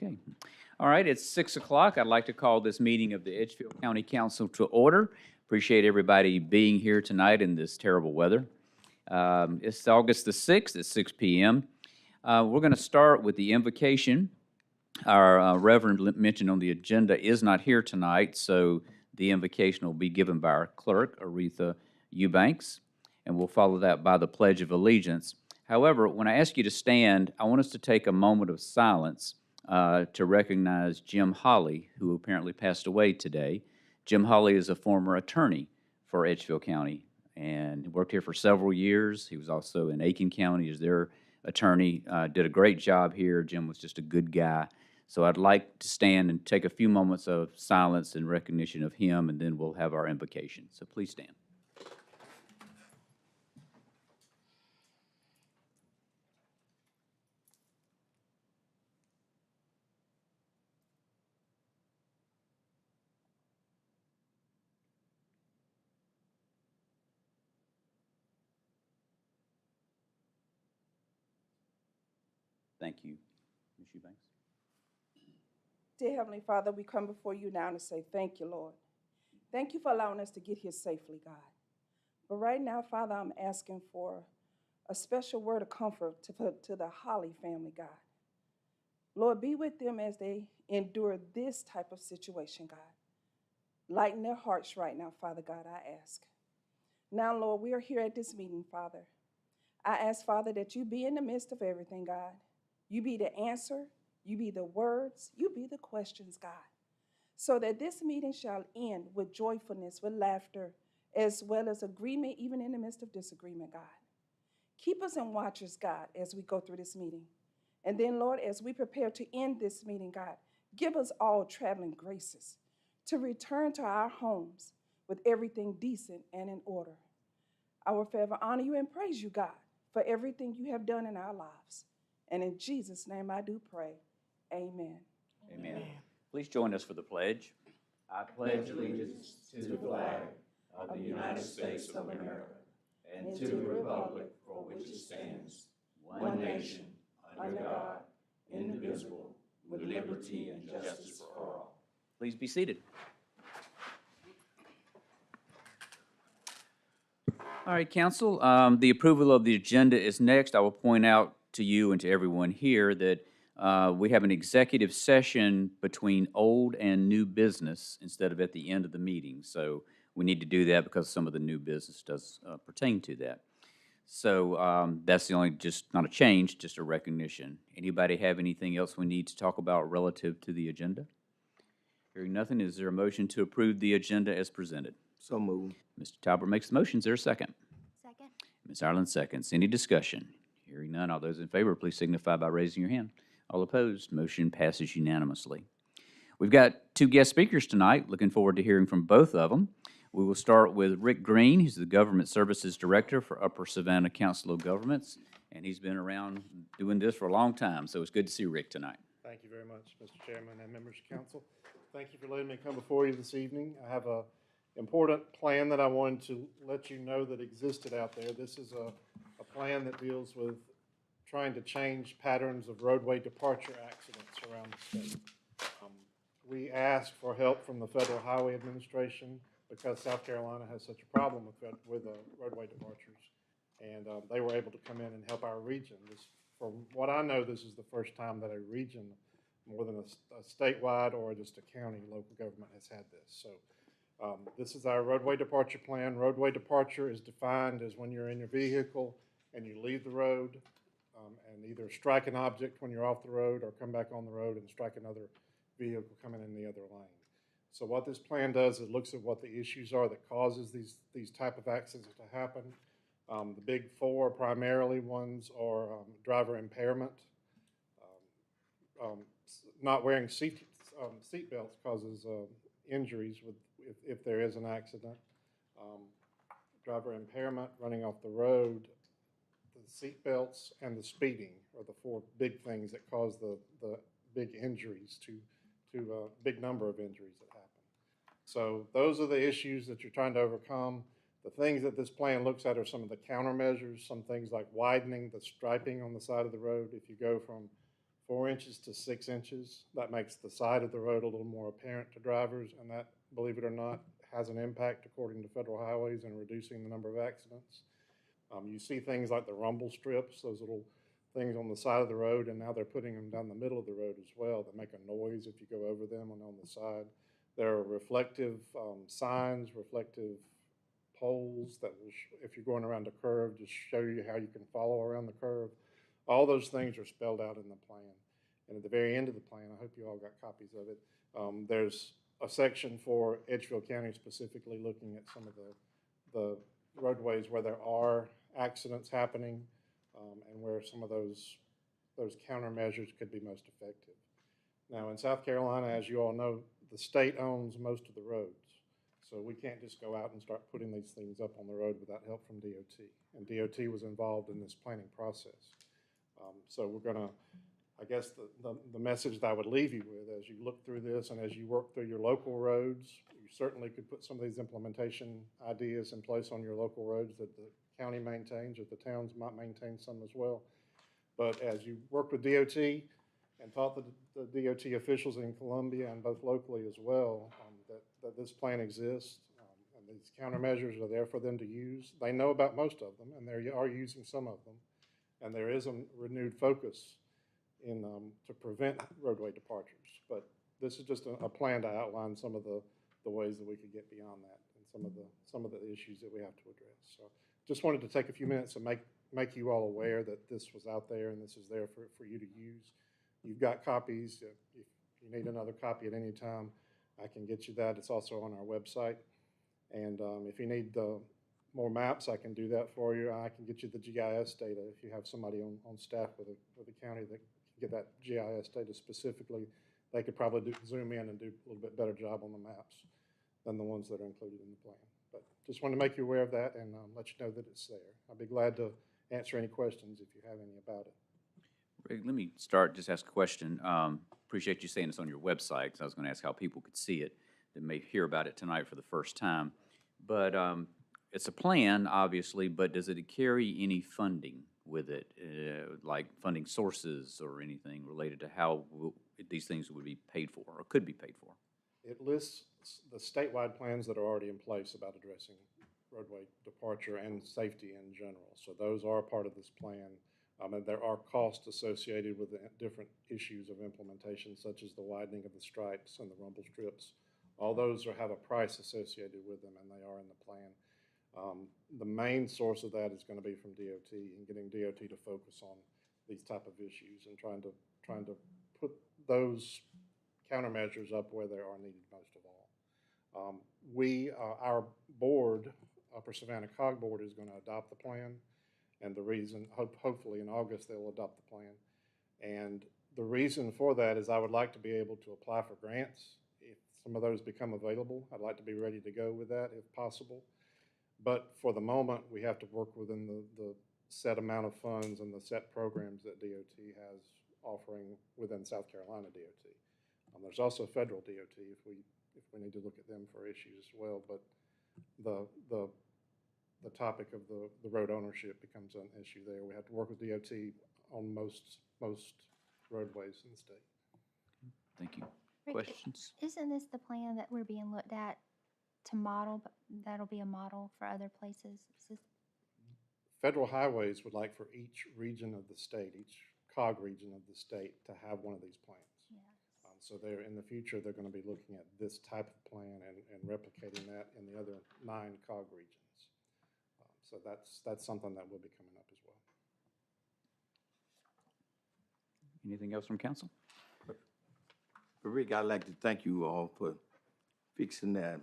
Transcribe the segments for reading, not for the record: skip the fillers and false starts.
Okay. All right, it's 6 o'clock. I'd like to call this meeting of the Edgefield County Council to order. Appreciate everybody being here tonight in this terrible weather. It's August the 6th at 6 p.m. We're going to start with the invocation. Our Reverend mentioned on the agenda is not here tonight, so the invocation will be given by our clerk, Aretha Eubanks, and we'll follow that by the Pledge of Allegiance. However, when I ask you to stand, I want us to take a moment of silence to recognize Jim Holly, who apparently passed away today. Jim Holly is a former attorney for Edgefield County and worked here for several years. He was also in Aiken County as their attorney, did a great job here. Jim was just a good guy. So I'd like to stand and take a few moments of silence in recognition of him, and then we'll have our invocation. So please stand. Thank you, Ms. Eubanks. Dear Heavenly Father, we come before you now to say thank you, Lord. Thank you for allowing us to get here safely, God. But right now, Father, I'm asking for a special word of comfort to the Holly family, God. Lord, be with them as they endure this type of situation, God. Lighten their hearts right now, Father God, I ask. Now, Lord, we are here at this meeting, Father. I ask, Father, that you be in the midst of everything, God. You be the answer, you be the words, you be the questions, God. So that this meeting shall end with joyfulness, with laughter, as well as agreement, even in the midst of disagreement, God. Keep us in watchers, God, as we go through this meeting. And then, Lord, as we prepare to end this meeting, God, give us all traveling graces to return to our homes with everything decent and in order. I will forever honor you and praise you, God, for everything you have done in our lives. And in Jesus' name I do pray. Amen. Amen. Please join us for the pledge. I pledge allegiance to the flag of the United States of America and to the republic for which it stands, one nation, under God, indivisible, with liberty and justice for all. Please be seated. All right, Council, the approval of the agenda is next. I will point out to you and to everyone here that we have an executive session between old and new business instead of at the end of the meeting. So we need to do that because some of the new business does pertain to that. So that's the only, just not a change, just a recognition. Anybody have anything else we need to talk about relative to the agenda? Hearing nothing, is there a motion to approve the agenda as presented? So moved. Mr. Talbot makes the motion. Is there a second? Second. Ms. Ireland seconds. Any discussion? Hearing none, all those in favor, please signify by raising your hand. All opposed, motion passes unanimously. We've got two guest speakers tonight. Looking forward to hearing from both of them. We will start with Rick Green. He's the Government Services Director for Upper Savannah Council of Governments, and he's been around doing this for a long time, so it's good to see Rick tonight. Thank you very much, Mr. Chairman and members of council. Thank you for letting me come before you this evening. I have an important plan that I wanted to let you know that existed out there. This is a plan that deals with trying to change patterns of roadway departure accidents around the state. We asked for help from the Federal Highway Administration because South Carolina has such a problem with roadway departures. And they were able to come in and help our region. From what I know, this is the first time that a region, more than a statewide or just a county local government, has had this. So this is our roadway departure plan. Roadway departure is defined as when you're in your vehicle and you leave the road and either strike an object when you're off the road or come back on the road and strike another vehicle coming in the other lane. So what this plan does is looks at what the issues are that causes these type of accidents to happen. The big four primarily ones are driver impairment. Not wearing seat belts causes injuries if there is an accident. Driver impairment, running off the road, the seat belts, and the speeding are the four big things that cause the big injuries to big number of injuries that happen. So those are the issues that you're trying to overcome. The things that this plan looks at are some of the countermeasures, some things like widening the striping on the side of the road. If you go from 4 inches to 6 inches. That makes the side of the road a little more apparent to drivers, and that, believe it or not, has an impact according to federal highways in reducing the number of accidents. You see things like the rumble strips, those little things on the side of the road, and now they're putting them down the middle of the road as well that make a noise if you go over them and on the side. There are reflective signs, reflective poles that will, if you're going around a curve, just show you how you can follow around the curve. All those things are spelled out in the plan. And at the very end of the plan, I hope you all got copies of it, there's a section for Edgefield County specifically looking at some of the roadways where there are accidents happening, and where some of those countermeasures could be most effective. Now, in South Carolina, as you all know, the state owns most of the roads. So we can't just go out and start putting these things up on the road without help from DOT. And DOT was involved in this planning process. So we're gonna, I guess the message that I would leave you with as you look through this and as you work through your local roads, you certainly could put some of these implementation ideas in place on your local roads that the county maintains, or the towns might maintain some as well. But as you work with DOT and taught the DOT officials in Columbia and both locally as well, that this plan exists, and these countermeasures are there for them to use. They know about most of them, and they are using some of them. And there is a renewed focus in to prevent roadway departures. But this is just a plan to outline some of the ways that we could get beyond that and some of the issues that we have to address. So just wanted to take a few minutes and make you all aware that this was out there and this is there for you to use. You've got copies. If you need another copy at any time, I can get you that. It's also on our website. And if you need more maps, I can do that for you. I can get you the GIS data if you have somebody on staff with a county that can get that GIS data specifically. They could probably zoom in and do a little bit better job on the maps than the ones that are included in the plan. But just wanted to make you aware of that and let you know that it's there. I'd be glad to answer any questions if you have any about it. Rick, let me start, just ask a question. Appreciate you saying it's on your website, because I was going to ask how people could see it that may hear about it tonight for the first time. But it's a plan, obviously, but does it carry any funding with it, like funding sources or anything related to how these things would be paid for or could be paid for? It lists the statewide plans that are already in place about addressing roadway departure and safety in general. So those are part of this plan. And there are costs associated with the different issues of implementation, such as the widening of the stripes and the rumble strips. All those have a price associated with them, and they are in the plan. The main source of that is going to be from DOT and getting DOT to focus on these type of issues and trying to put those countermeasures up where they are needed most of all. Our board, Upper Savannah COG Board, is going to adopt the plan. And the reason, hopefully in August, they'll adopt the plan. And the reason for that is I would like to be able to apply for grants. If some of those become available, I'd like to be ready to go with that if possible. But for the moment, we have to work within the set amount of funds and the set programs that DOT has offering within South Carolina DOT. There's also federal DOT if we need to look at them for issues as well. But the topic of the road ownership becomes an issue there. We have to work with DOT on most roadways in the state. Thank you. Rick, Questions? Isn't this the plan that we're being looked at to model, but that'll be a model for other places? Federal highways would like for each region of the state, each COG region of the state, to have one of these plans. Yes. So in the future, they're going to be looking at this type of plan and replicating that in the other 9 COG regions. So that's something that will be coming up as well. Anything else from council? But Rick, I'd like to thank you all for finishing the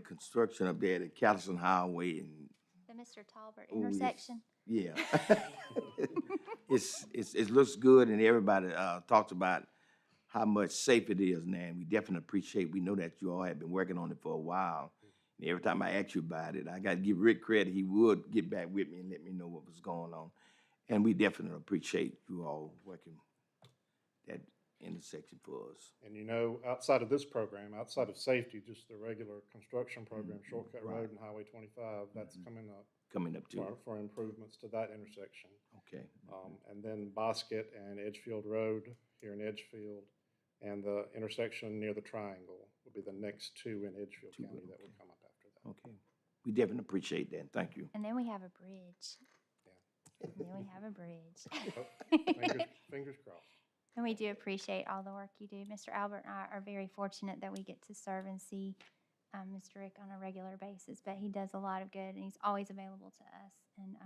construction up there at Callison Highway and. The Mr. Talbert Oh, yes. intersection. Yeah. It looks good, and everybody talks about how much safe it is now, and we definitely appreciate, we know that you all have been working on it for a while. And every time I ask you about it, I got to give Rick credit. He would get back with me and let me know what was going on. And we definitely appreciate you all working that intersection for us. And you know, outside of this program, outside of safety, just the regular construction program, Shortcut Right. Road and Highway 25, that's coming up Coming up too. for improvements to that intersection. Okay. And then Bosket and Edgefield Road here in Edgefield, and the intersection near the Triangle will be the next two in Edgefield County that will come up after that. Okay. We definitely appreciate that. Thank you. And then we have a bridge. Yeah. And then we have a bridge. Fingers crossed. And we do appreciate all the work you do. Mr. Albert and I are very fortunate that we get to serve and see Mr. Rick on a regular basis, but he does a lot of good and he's always available to us. And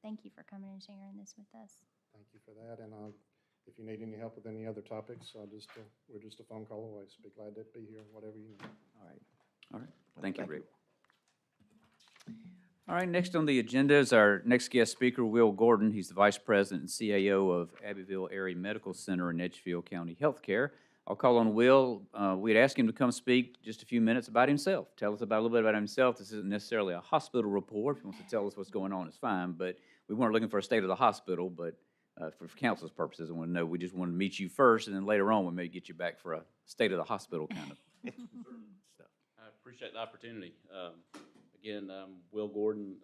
thank you for coming and sharing this with us. Thank you for that, and if you need any help with any other topics, we're just a phone call away, so be glad to be here, whatever you need. All right. All right, thank you, Thank you. Rick. All right, next on the agenda is our next guest speaker, Will Gordon. He's the Vice President and CAO of Abbeville Area Medical Center in Edgefield County Healthcare. I'll call on Will. We'd ask him to come speak just a few minutes about himself. Tell us a little bit about himself. This isn't necessarily a hospital report. If he wants to tell us what's going on, it's fine, but we weren't looking for a state of the hospital, but for council's purposes, I want to know, we just wanted to meet you first, and then later on, we may get you back for a state of the hospital kind of stuff. I appreciate the opportunity. Again, Will Gordon,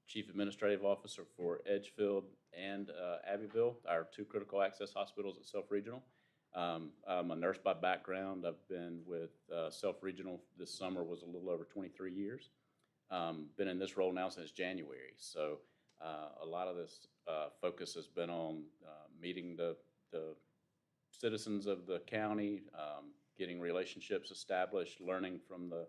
Chief Administrative Officer for Edgefield and Abbeville, our two critical access hospitals at Self Regional. I'm a nurse by background. I've been with Self Regional this summer was a little over 23 years. Been in this role now since January. So a lot of this focus has been on meeting the citizens of the county, getting relationships established, learning from the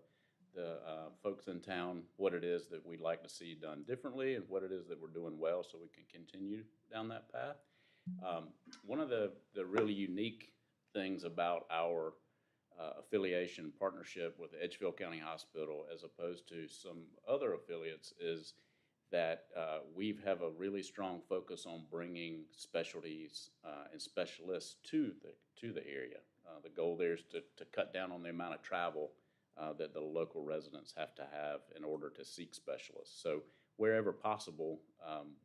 folks in town what it is that we'd like to see done differently and what it is that we're doing well so we can continue down that path. One of the really unique things about our affiliation partnership with the Edgefield County Hospital as opposed to some other affiliates is that we have a really strong focus on bringing specialties and specialists to the area. The goal there is to cut down on the amount of travel that the local residents have to have in order to seek specialists. So wherever possible,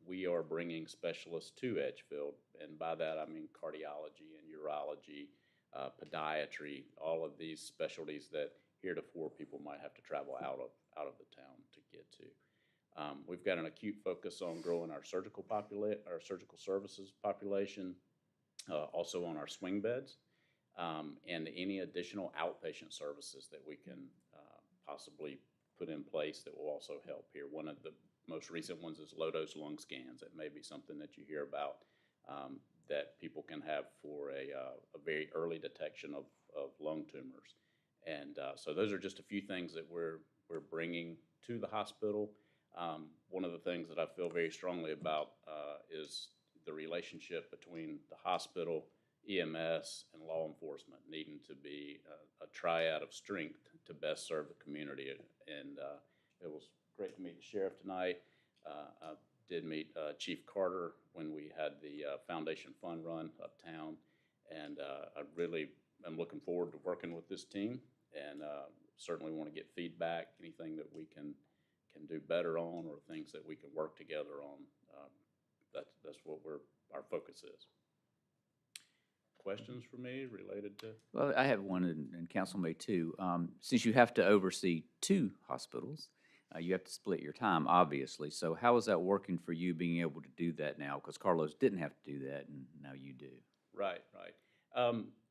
we are bringing specialists to Edgefield, and by that I mean cardiology and urology, podiatry, all of these specialties that heretofore people might have to travel out of the town to get to. We've got an acute focus on growing our surgical services population, also on our swing beds, and any additional outpatient services that we can possibly put in place that will also help here. One of the most recent ones is low-dose lung scans. It may be something that you hear about that people can have for a very early detection of lung tumors. And so those are just a few things that we're bringing to the hospital. One of the things that I feel very strongly about is the relationship between the hospital, EMS, and law enforcement needing to be a triad of strength to best serve the community. And it was great to meet the sheriff tonight. I did meet Chief Carter when we had the Foundation Fund Run uptown, and I really am looking forward to working with this team, and certainly want to get feedback, anything that we can do better on, or things that we can work together on. That's what our focus is. Questions for me related to? Well, I have one, and council may too. Since you have to oversee two hospitals, you have to split your time, obviously. So how is that working for you, being able to do that now? Because Carlos didn't have to do that, and now you do. Right.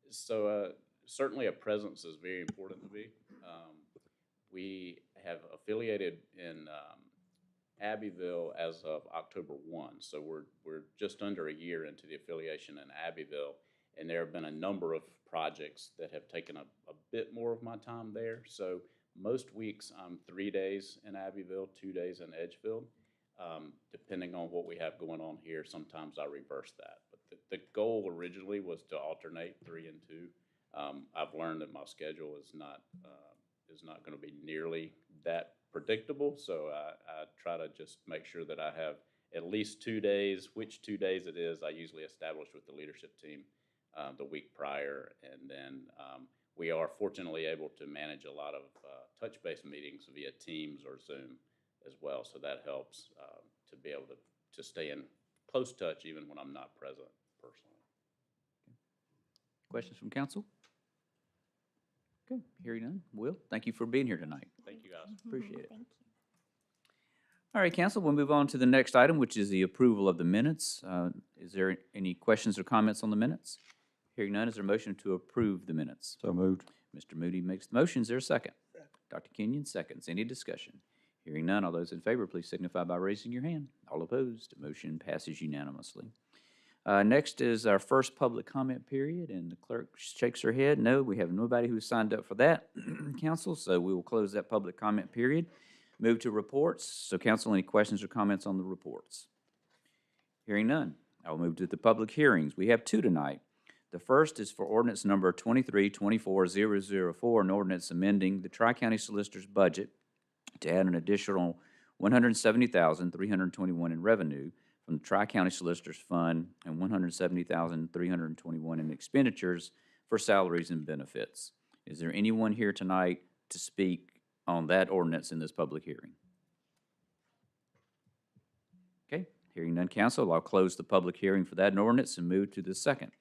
So certainly a presence is very important to me. We have affiliated in Abbeville as of October 1, so we're just under a year into the affiliation in Abbeville, and there have been a number of projects that have taken a bit more of my time there. So most weeks I'm 3 days in Abbeville, 2 days in Edgefield. Depending on what we have going on here, sometimes I reverse that. But the goal originally was to alternate 3 and 2. I've learned that my schedule is not going to be nearly that predictable, so I try to just make sure that I have at least 2 days. Which 2 days it is, I usually establish with the leadership team the week prior, and then we are fortunately able to manage a lot of touch-based meetings via Teams or Zoom as well, so that helps to be able to stay in close touch even when I'm not present personally. Questions from council? Okay, hearing none. Will, thank you for being here tonight. Thank you, guys. Appreciate it. Thank you. All right, council, we'll move on to the next item, which is the approval of the minutes. Is there any questions or comments on the minutes? Hearing none, is there a motion to approve the minutes? So moved. Mr. Moody makes the motion. Is there a second? Dr. Kenyon seconds. Any discussion? Hearing none, all those in favor, please signify by raising your hand. All opposed, motion passes unanimously. Next is our first public comment period, and the clerk shakes her head. No, we have nobody who signed up for that, council, so we will close that public comment period. Move to reports. So council, any questions or comments on the reports? Hearing none, I will move to the public hearings. We have two tonight. The first is for ordinance number 23-24004, an ordinance amending the Tri-County Solicitor's budget to add an additional $170,321 in revenue from the Tri-County Solicitor's Fund and $170,321 in expenditures for salaries and benefits. Is there anyone here tonight to speak on that ordinance in this public hearing? Okay, hearing none, council, I'll close the public hearing for that ordinance and move to the second.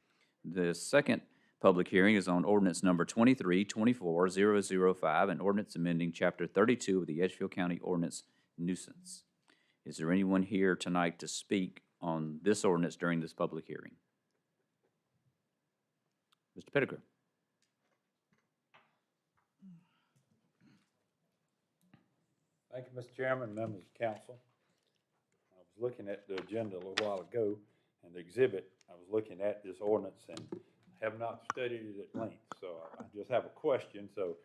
The second public hearing is on ordinance number 23-24005, an ordinance amending Chapter 32 of the Edgefield County Ordinance Nuisance. Is there anyone here tonight to speak on this ordinance during this public hearing? Mr. Pettigrew. Thank you, Mr. Chairman, members of council. I was looking at the agenda a little while ago, and the exhibit, I was looking at this ordinance and have not studied it at length, so I just have a question, so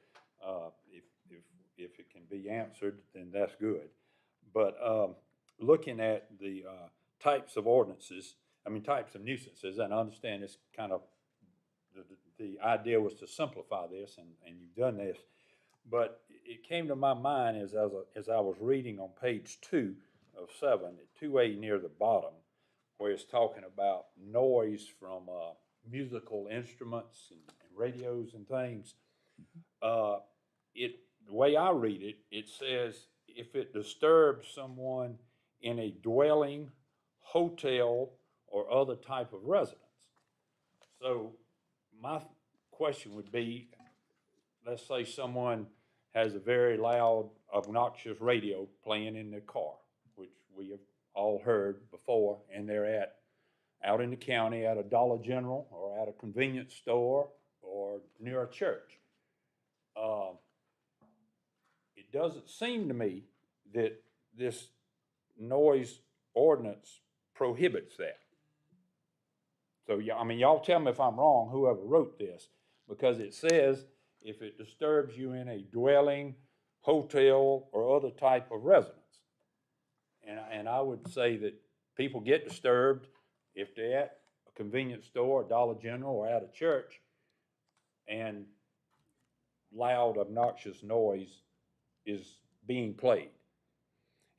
if it can be answered, then that's good. But looking at the types of ordinances, types of nuisances, and I understand it's kind of, the idea was to simplify this, and you've done this, but it came to my mind as I was reading on page 2 of 7, at 2A near the bottom, where it's talking about noise from musical instruments and radios and things. The way I read it, it says if it disturbs someone in a dwelling, hotel, or other type of residence. So my question would be, let's say someone has a very loud, obnoxious radio playing in their car, which we have all heard before, and they're out in the county at a Dollar General or at a convenience store or near a church. It doesn't seem to me that this noise ordinance prohibits that. So, yeah, y'all tell me if I'm wrong, whoever wrote this, because it says if it disturbs you in a dwelling, hotel, or other type of residence. And I would say that people get disturbed if they're at a convenience store, a Dollar General, or at a church, and loud, obnoxious noise is being played.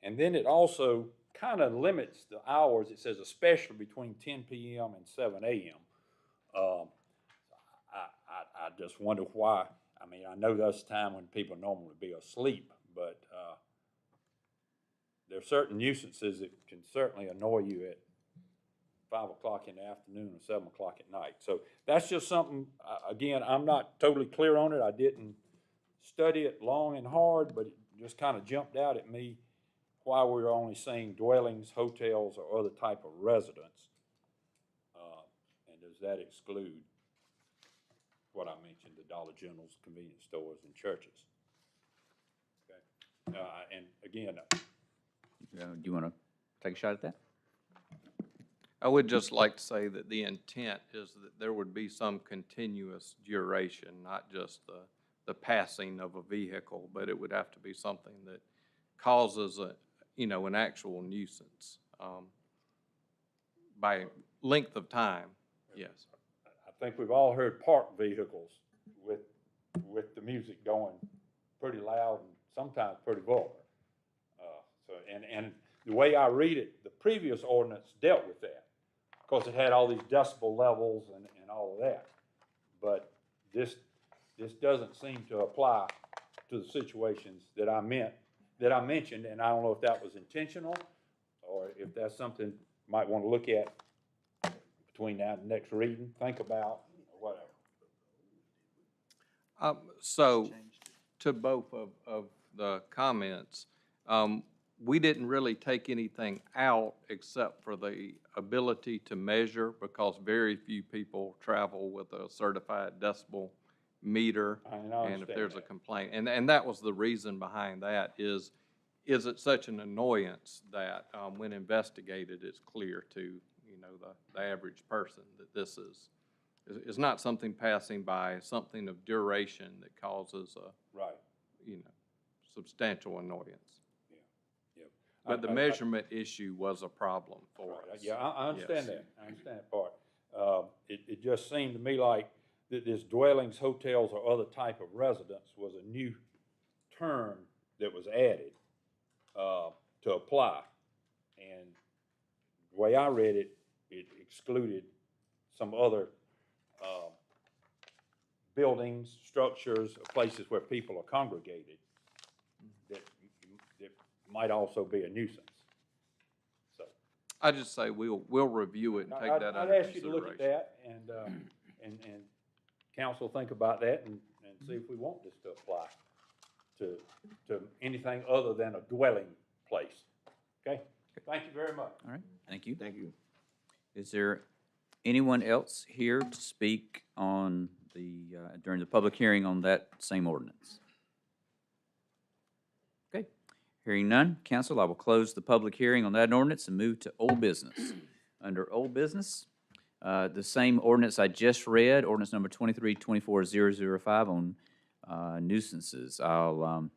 And then it also kind of limits the hours. It says especially between 10 p.m. and 7 a.m. I just wonder why. I know that's time when people normally be asleep, but there are certain nuisances that can certainly annoy you at 5 o'clock in the afternoon or 7 o'clock at night. So that's just something, again, I'm not totally clear on it. I didn't study it long and hard, but it just kind of jumped out at me why we're only saying dwellings, hotels, or other type of residence. And does that exclude what I mentioned, the Dollar Generals, convenience stores, and churches? Okay. And again, Do you want to take a shot at that? I would just like to say that the intent is that there would be some continuous duration, not just the passing of a vehicle, but it would have to be something that causes an actual nuisance by length of time. Yes. I think we've all heard parked vehicles with the music going pretty loud and sometimes pretty vulgar. And the way I read it, the previous ordinance dealt with that because it had all these decibel levels and all of that. But this doesn't seem to apply to the situations that I mentioned, and I don't know if that was intentional or if that's something you might want to look at between now and the next reading, think about, or whatever. So to both of the comments, we didn't really take anything out except for the ability to measure, because very few people travel with a certified decibel meter. I And if understand there's a that. complaint, and that was the reason behind that, is it such an annoyance that, when investigated, it's clear to, you know, the average person that this is not something passing by, something of duration that causes a, Right, you know, substantial annoyance. yeah. But the measurement issue was a problem for Right, us. yeah, I understand Yes. that, I understand that part. It just seemed to me like that this dwellings, hotels, or other type of residence was a new term that was added, to apply. And the way I read it, it excluded some other, buildings, structures, places where people are congregated that might also be a nuisance. So. I just say we'll review it and take that under I'd ask you to look at consideration. that and council think about that and see if we want this to apply to anything other than a dwelling place. Okay? Thank you very much. All right, thank you. Thank you. Is there anyone else here to speak on during the public hearing on that same ordinance? Okay, hearing none, council, I will close the public hearing on that ordinance and move to old business. Under old business, the same ordinance I just read, ordinance number 23-24005 on nuisances. I'll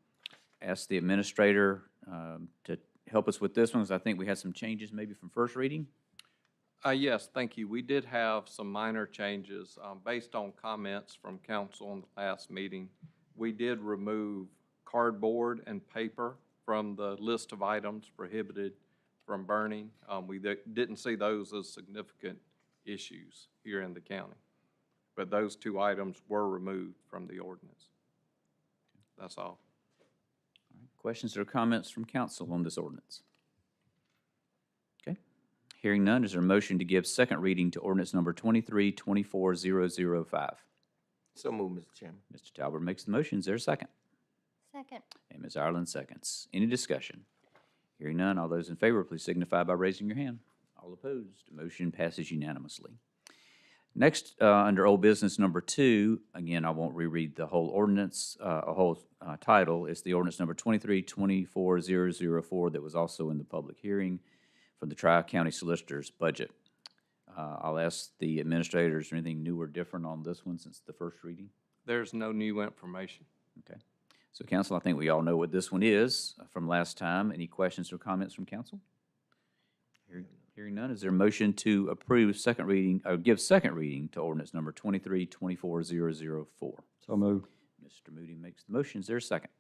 ask the administrator to help us with this one, because I think we had some changes maybe from first reading. Yes, thank you. We did have some minor changes, based on comments from council in the last meeting. We did remove cardboard and paper from the list of items prohibited from burning. We didn't see those as significant issues here in the county, but those two items were removed from the ordinance. That's all. All right, questions or comments from council on this ordinance? Okay. Hearing none, is there a motion to give second reading to ordinance number 23-24005? So moved, Mr. Chairman. Mr. Talbot makes the motion. Is there a second? Second. And Ms. Ireland seconds. Any discussion? Hearing none, all those in favor, please signify by raising your hand. All opposed, motion passes unanimously. Next, under old business number 2, again, I won't reread the whole ordinance, title. It's the ordinance number 23-24004 that was also in the public hearing for the Tri-County Solicitor's budget. I'll ask the administrator, is there anything new or different on this one since the first reading? There's no new information. Okay. So council, I think we all know what this one is from last time. Any questions or comments from council? Hearing none, is there a motion to approve second reading, or give second reading to ordinance number 23-24004? So moved. Mr. Moody makes the motion. Is there a second?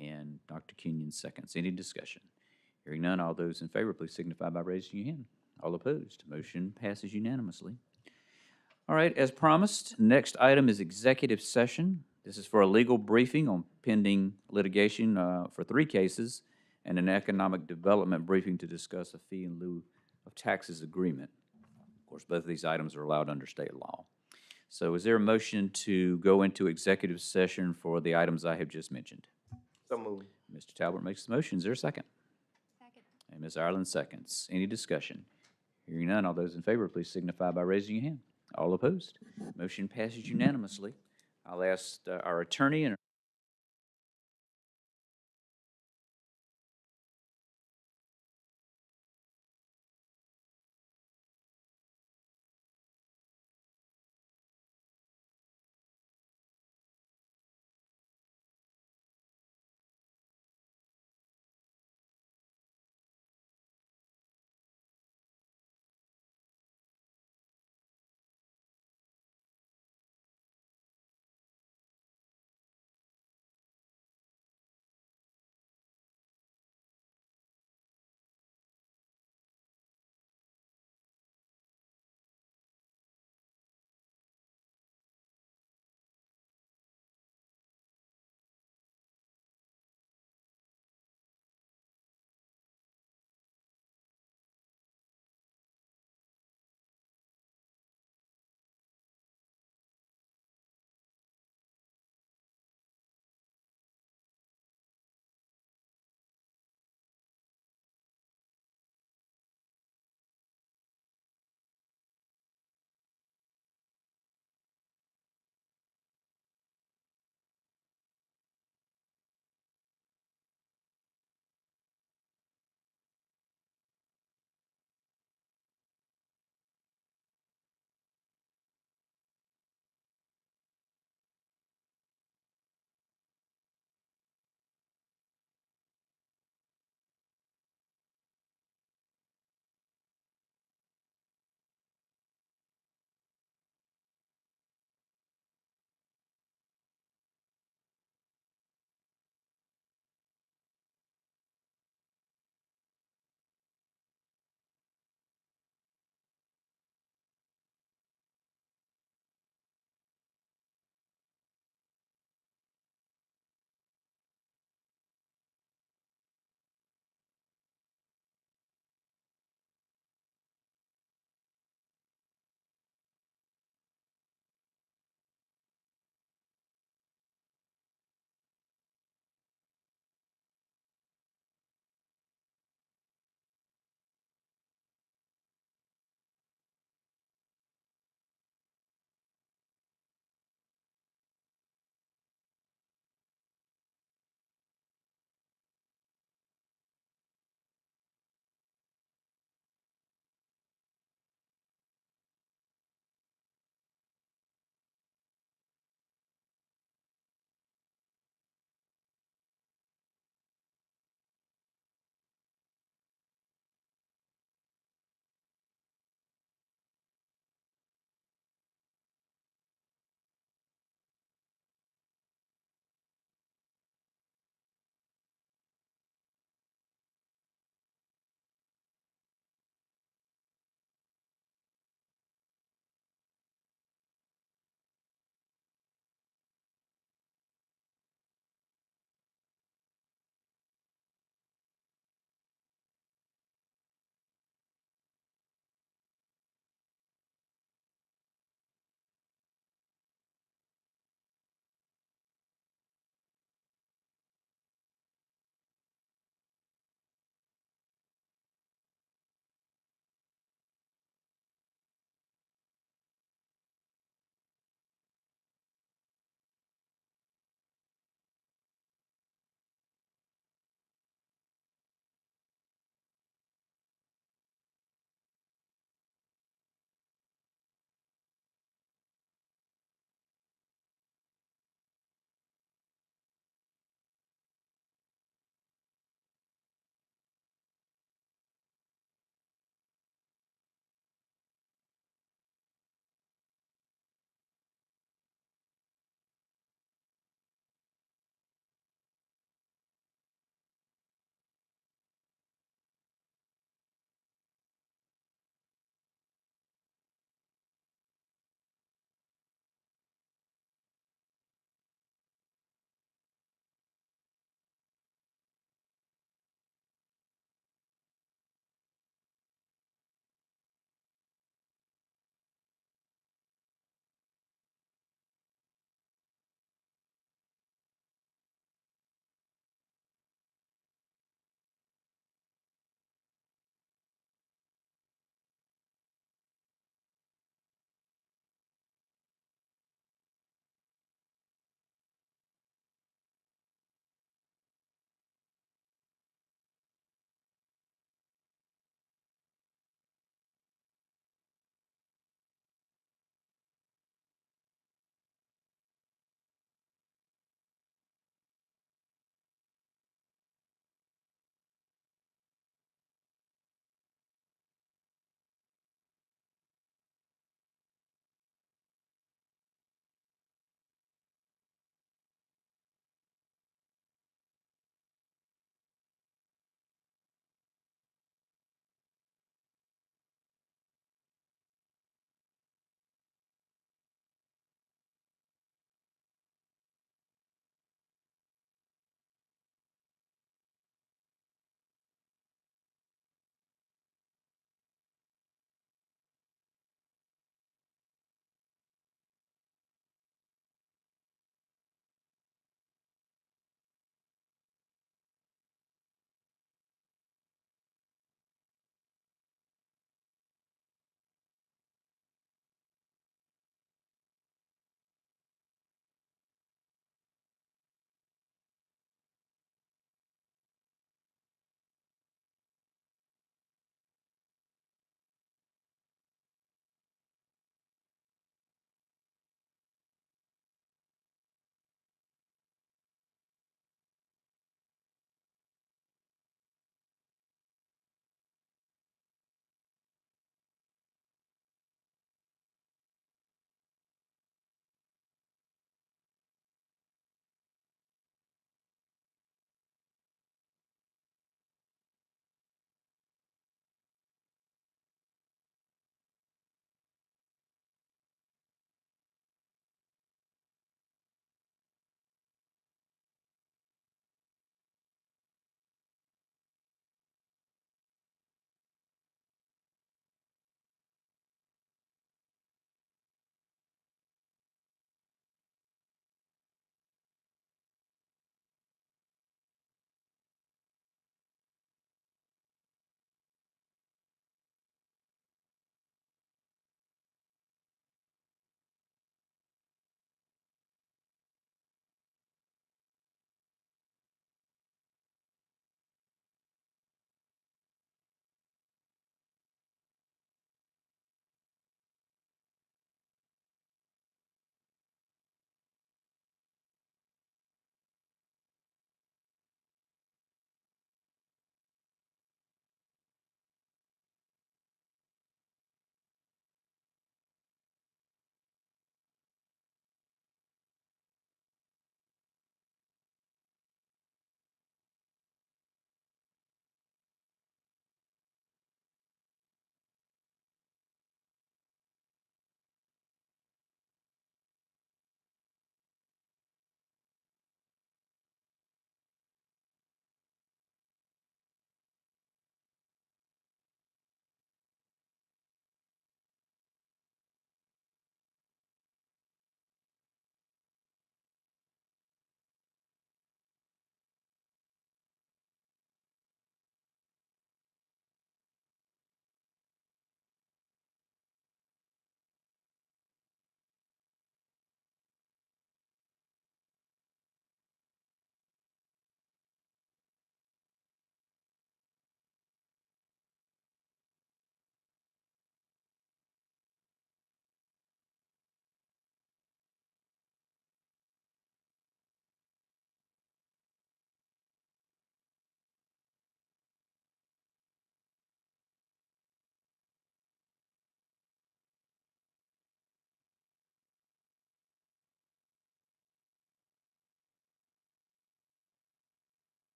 And Dr. Kenyon seconds. Any discussion? Hearing none, all those in favor, please signify by raising your hand. All opposed, motion passes unanimously. All right, as promised, next item is executive session. This is for a legal briefing on pending litigation for 3 cases and an economic development briefing to discuss a fee in lieu of taxes agreement. Of course, both of these items are allowed under state law. So is there a motion to go into executive session for the items I have just mentioned? So moved. Mr. Talbot makes the motion. Is there a second? Second. And Ms. Ireland seconds. Any discussion? Hearing none, all those in favor, please signify by raising your hand. All opposed? Motion passes unanimously. I'll ask our attorney and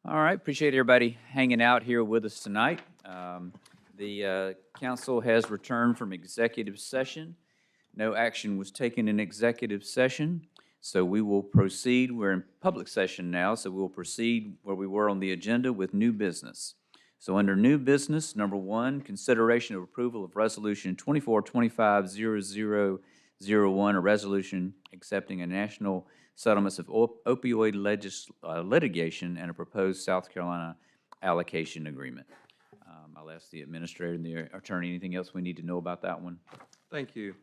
All right, appreciate everybody hanging out here with us tonight. The council has returned from executive session. No action was taken in executive session, so we will proceed. We're in public session now, so we'll proceed where we were on the agenda with new business. So under new business, number one, consideration of approval of Resolution 2425-0001, a resolution accepting a national settlements of opioid litigation and a proposed South Carolina allocation agreement. I'll ask the administrator and the attorney, anything else we need to know about that one? Thank you.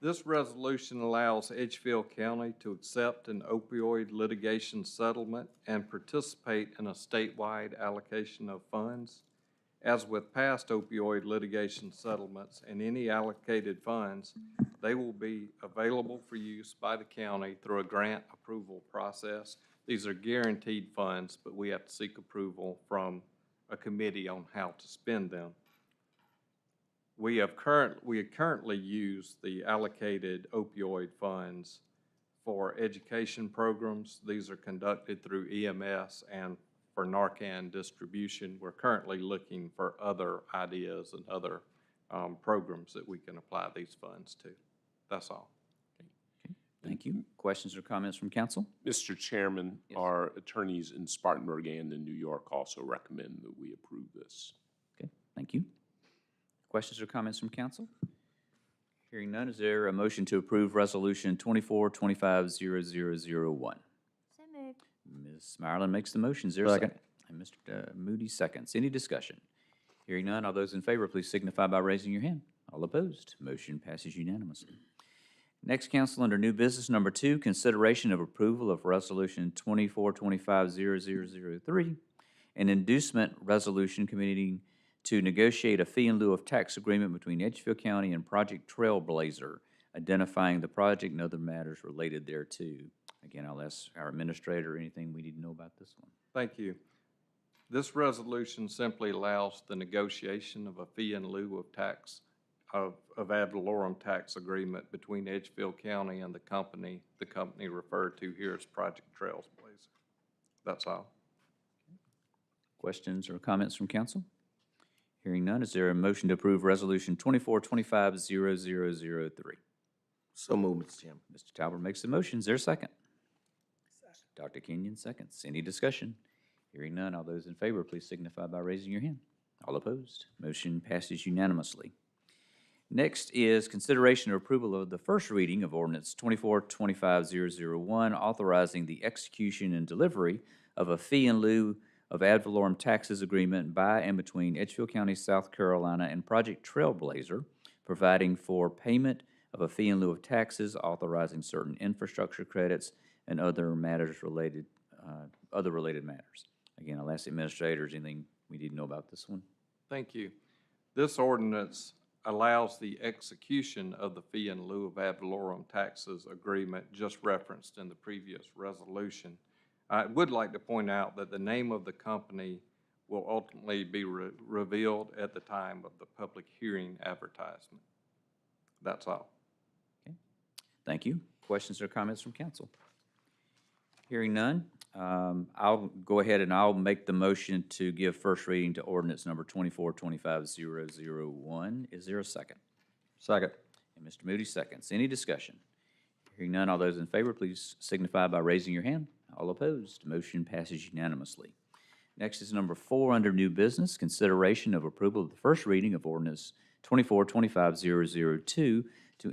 This resolution allows Edgefield County to accept an opioid litigation settlement and participate in a statewide allocation of funds. As with past opioid litigation settlements and any allocated funds, they will be available for use by the county through a grant approval process. These are guaranteed funds, but we have to seek approval from a committee on how to spend them. We currently use the allocated opioid funds for education programs. These are conducted through EMS, and for Narcan distribution, we're currently looking for other ideas and other programs that we can apply these funds to. That's all. Thank you. Questions or comments from council? Mr. Chairman, Yes. our attorneys in Spartanburg and in New York also recommend that we approve this. Okay, thank you. Questions or comments from council? Hearing none, is there a motion to approve Resolution 2425-0001? So moved. Ms. Smiley makes the motion. Is there a second? And Mr. Moody seconds. Any discussion? Hearing none, all those in favor, please signify by raising your hand. All opposed, motion passes unanimously. Next, council, under new business number 2, consideration of approval of Resolution 2425-0003, an inducement resolution committing to negotiate a fee in lieu of tax agreement between Edgefield County and Project Trailblazer, identifying the project and other matters related thereto. Again, I'll ask our administrator anything we need to know about this one. Thank you. This resolution simply allows the negotiation of a fee in lieu of tax of ad valorem tax agreement between Edgefield County and the company referred to here as Project Trailblazer. That's all. Questions or comments from council? Hearing none, is there a motion to approve Resolution 2425-0003? So moved, Mr. Chairman. Mr. Talbot makes the motion. Is there a second? Dr. Kenyon seconds. Any discussion? Hearing none, all those in favor, please signify by raising your hand. All opposed, motion passes unanimously. Next is consideration or approval of the first reading of ordinance 2425-001, authorizing the execution and delivery of a fee in lieu of ad valorem taxes agreement by and between Edgefield County, South Carolina, and Project Trailblazer, providing for payment of a fee in lieu of taxes, authorizing certain infrastructure credits, and other matters related, other related matters. Again, I'll ask the administrators anything we need to know about this one. Thank you. This ordinance allows the execution of the fee in lieu of ad valorem taxes agreement just referenced in the previous resolution. I would like to point out that the name of the company will ultimately be revealed at the time of the public hearing advertisement. That's all. Okay. Thank you. Questions or comments from council? Hearing none, I'll go ahead and I'll make the motion to give first reading to ordinance number 2425-001. Is there a second? Second. And Mr. Moody seconds. Any discussion? Hearing none, all those in favor, please signify by raising your hand. All opposed, motion passes unanimously. Next is number 4 under new business, consideration of approval of the first reading of ordinance 2425-002 to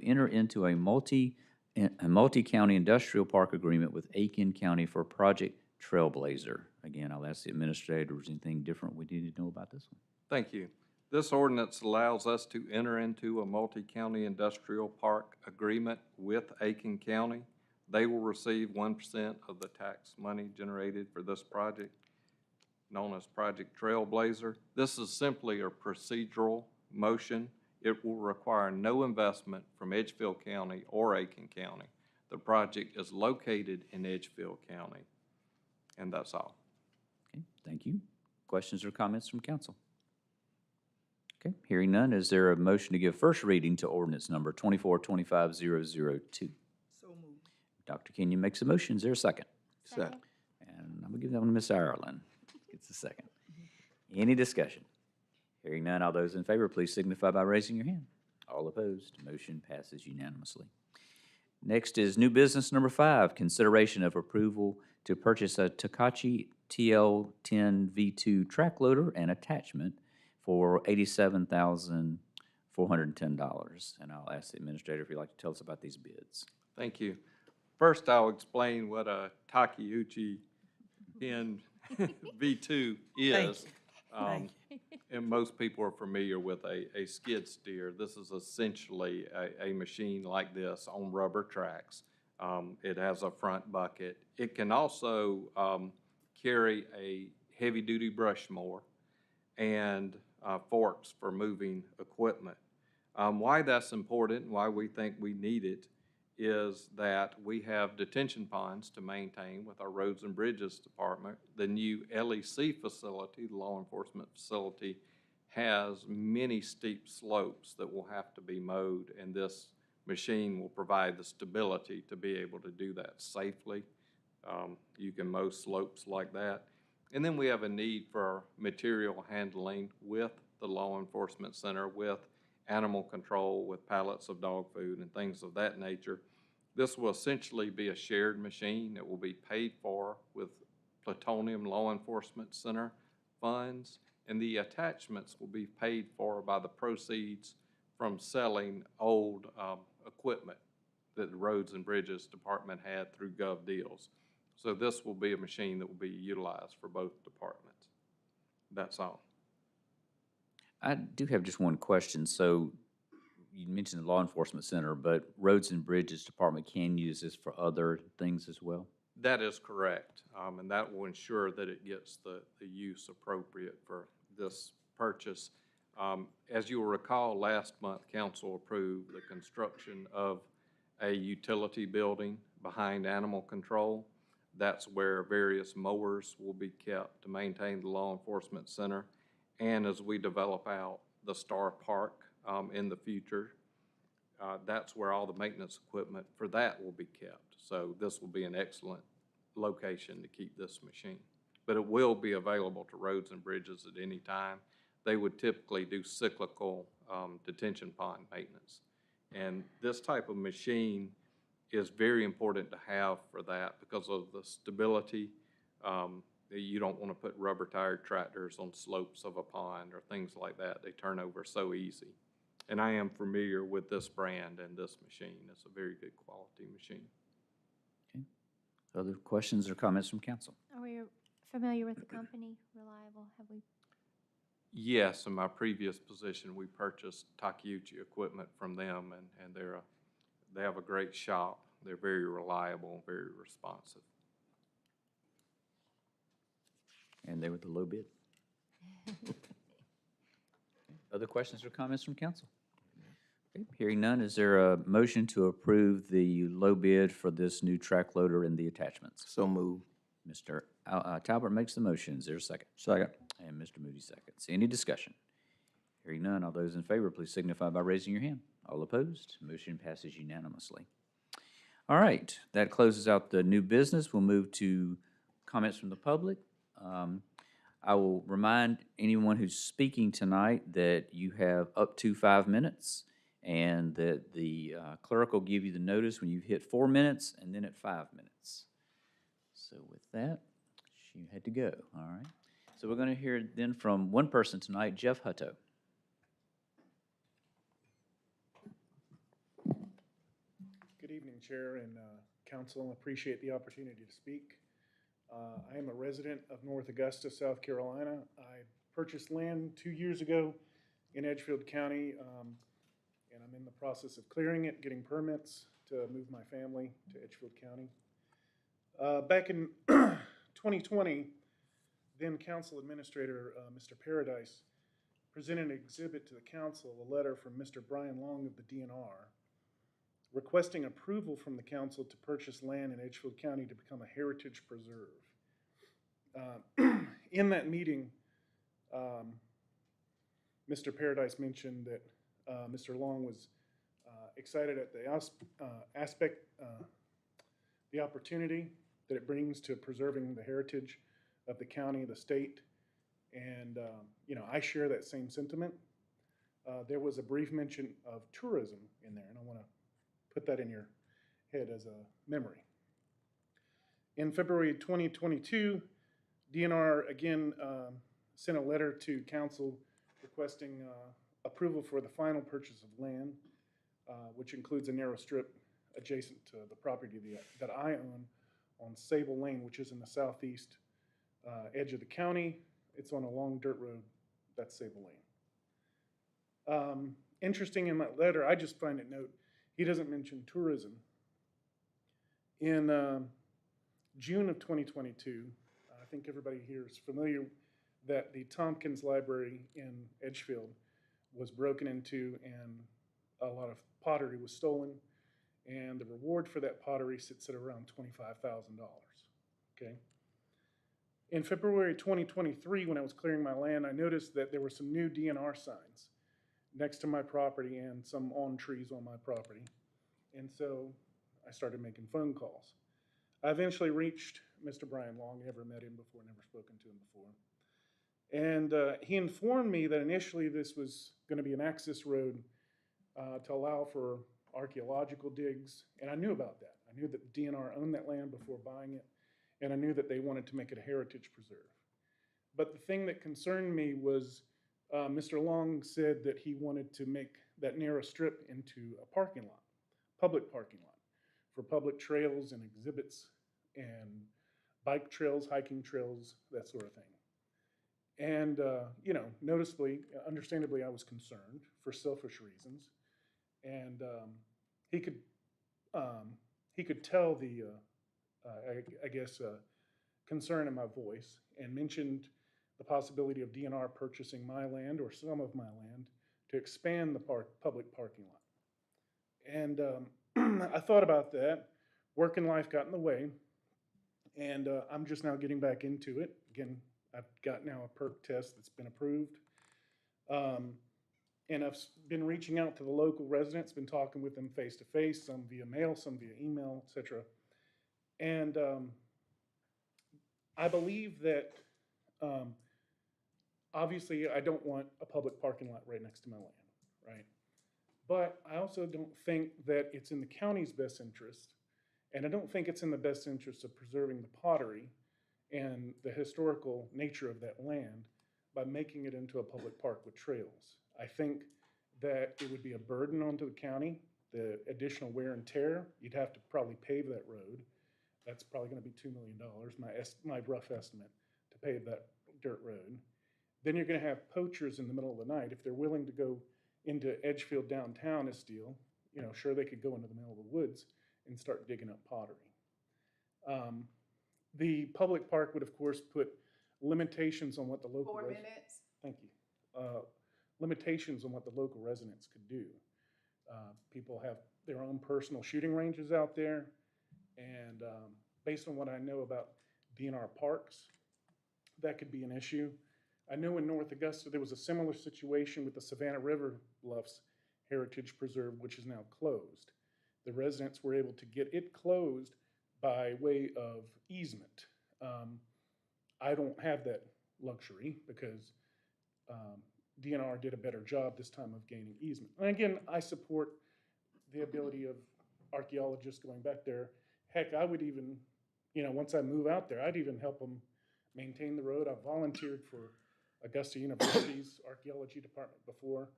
enter into a multi-county industrial park agreement with Aiken County for Project Trailblazer. Again, I'll ask the administrators anything different we need to know about this one. Thank you. This ordinance allows us to enter into a multi-county industrial park agreement with Aiken County. They will receive 1% of the tax money generated for this project, known as Project Trailblazer. This is simply a procedural motion. It will require no investment from Edgefield County or Aiken County. The project is located in Edgefield County, and that's all. Okay, thank you. Questions or comments from council? Okay, hearing none, is there a motion to give first reading to ordinance number 2425-002? Dr. Kenyon makes a motion. Is there a second? Second. And I'm going to give that one to Ms. Ireland. Get gets a second. Any discussion? Hearing none, all those in favor, please signify by raising your hand. All opposed, motion passes unanimously. Next is new business number 5, consideration of approval to purchase a Takachi TL10 V2 track loader and attachment for $87,410. And I'll ask the administrator if you'd like to tell us about these bids. Thank you. First, I'll explain what a Takeuchi 10 V2 is. And most people are familiar with a skid steer. This is essentially a machine like this on rubber tracks. It has a front bucket. It can also carry a heavy-duty brush mower and forks for moving equipment. Why that's important, why we think we need it, is that we have detention ponds to maintain with our Roads and Bridges Department. The new LEC facility, the law enforcement facility, has many steep slopes that will have to be mowed, and this machine will provide the stability to be able to do that safely. You can mow slopes like that. And then we have a need for material handling with the law enforcement center, with animal control, with pallets of dog food and things of that nature. This will essentially be a shared machine. It will be paid for with plutonium law enforcement center funds, and the attachments will be paid for by the proceeds from selling old equipment that the Roads and Bridges Department had through Gov Deals. So this will be a machine that will be utilized for both departments. That's all. I do have just one question. So you mentioned the law enforcement center, but Roads and Bridges Department can use this for other things as well? That is correct, and that will ensure that it gets the use appropriate for this purchase. As you will recall, last month, council approved the construction of a utility building behind animal control. That's where various mowers will be kept to maintain the law enforcement center. And as we develop out the Star Park in the future, that's where all the maintenance equipment for that will be kept. So this will be an excellent location to keep this machine. But it will be available to Roads and Bridges at any time. They would typically do cyclical detention pond maintenance. And this type of machine is very important to have for that because of the stability. You don't want to put rubber-tired tractors on slopes of a pond or things like that. They turn over so easy. And I am familiar with this brand and this machine. It's a very good quality machine. Okay. Other questions or comments from council? Are we familiar with the company, Reliable? Have we? Yes, in my previous position, we purchased Takeuchi equipment from them, and they have a great shop. They're very reliable, very responsive. And they were the low bid. Okay. Other questions or comments from council? Okay. Hearing none, is there a motion to approve the low bid for this new track loader and the attachments? So moved. Mr. Talbert makes the motion. Is there a second? Second. And Mr. Moody seconds. Any discussion? Hearing none, all those in favor, please signify by raising your hand. All opposed, motion passes unanimously. All right, that closes out the new business. We'll move to comments from the public. I will remind anyone who's speaking tonight that you have up to 5 minutes, and that the clerk will give you the notice when you've hit 4 minutes and then at 5 minutes. So with that, she had to go, all right? So we're going to hear then from one person tonight, Jeff Hutto. Good evening, Chair and Council. Appreciate the opportunity to speak. I am a resident of North Augusta, South Carolina. I purchased land 2 years ago in Edgefield County, and I'm in the process of clearing it, getting permits to move my family to Edgefield County. Back in 2020, then Council Administrator Mr. Paradise presented an exhibit to the Council, a letter from Mr. Brian Long of the DNR, requesting approval from the council to purchase land in Edgefield County to become a heritage preserve. In that meeting, Mr. Paradise mentioned that Mr. Long was excited at the opportunity that it brings to preserving the heritage of the county, the state, And, you know, I share that same sentiment. There was a brief mention of tourism in there, and I want to put that in your head as a memory. In February 2022, DNR again sent a letter to council requesting approval for the final purchase of land, which includes a narrow strip adjacent to the property that I own on Sable Lane, which is in the southeast edge of the county. It's on a long dirt road. That's Sable Lane. Interesting in that letter, I just find it note, he doesn't mention tourism. In June of 2022, I think everybody here is familiar that the Tompkins Library in Edgefield was broken into and a lot of pottery was stolen. And the reward for that pottery sits at around $25,000, okay? In February 2023, when I was clearing my land, I noticed that there were some new DNR signs next to my property and some on trees on my property. And so I started making phone calls. I eventually reached Mr. Brian Long, never met him before, never spoken to him before. And he informed me that initially this was going to be an access road to allow for archaeological digs, and I knew about that. I knew that the DNR owned that land before buying it, and I knew that they wanted to make it a heritage preserve. But the thing that concerned me was Mr. Long said that he wanted to make that narrow strip into a parking lot, public parking lot, for public trails and exhibits and bike trails, hiking trails, that sort of thing. And, you know, noticeably, understandably, I was concerned for selfish reasons. And he could tell the, I guess, concern in my voice, and mentioned the possibility of DNR purchasing my land or some of my land to expand the public parking lot. And I thought about that. Work and life got in the way, and I'm just now getting back into it. Again, I've got now a perk test that's been approved. And I've been reaching out to the local residents, been talking with them face to face, some via mail, some via email, etc. And I believe that obviously I don't want a public parking lot right next to my land, right? But I also don't think that it's in the county's best interest, and I don't think it's in the best interest of preserving the pottery and the historical nature of that land by making it into a public park with trails. I think that it would be a burden onto the county, the additional wear and tear. You'd have to probably pave that road. That's probably going to be $2 million, my rough estimate, to pave that dirt road. Then you're going to have poachers in the middle of the night. If they're willing to go into Edgefield downtown as deal, you know, sure, they could go into the middle of the woods and start digging up pottery. The public park would, of course, put limitations on what the local 4 minutes. Thank you. Limitations on what the local residents could do. People have their own personal shooting ranges out there, and based on what I know about DNR parks, that could be an issue. I know in North Augusta there was a similar situation with the Savannah River Bluffs Heritage Preserve, which is now closed. The residents were able to get it closed by way of easement. I don't have that luxury because DNR did a better job this time of gaining easement. And again, I support the ability of archaeologists going back there. Heck, I would even, you know, once I move out there, I'd even help them maintain the road. I've volunteered for Augusta University's archaeology department before,